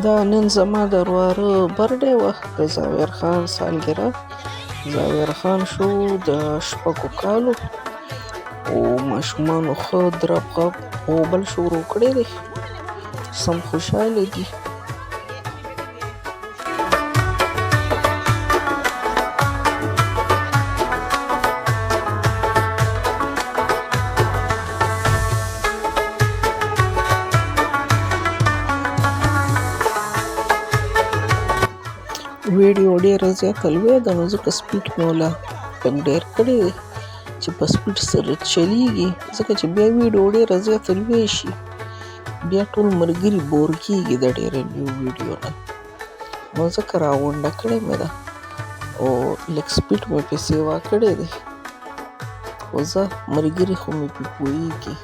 دا نن زما د وراره برډې وه، د زاور خان سالګره. زاور خان شو د 6 کالو او ماشومانو ښه درب غب غوبل شروع کړی دی، سم خوشحاله دي. ویډیو ډېره زیاته لویه ده، نو ځکه سپیډ مې وله لږ ډېر کړی دی چې په سپیډ سره چلیږي، ځکه چې بیا ویډیو ډېره زیاته لویه شي بیا ټول ملګري بور کېږي د ډېرې لویو ویډیو نه، نو ځکه راغونډه کړې مې ده او لږ سپیډ مې پې سیوا کړی دی، خو زه ملګري خو مې پې پوهېږي.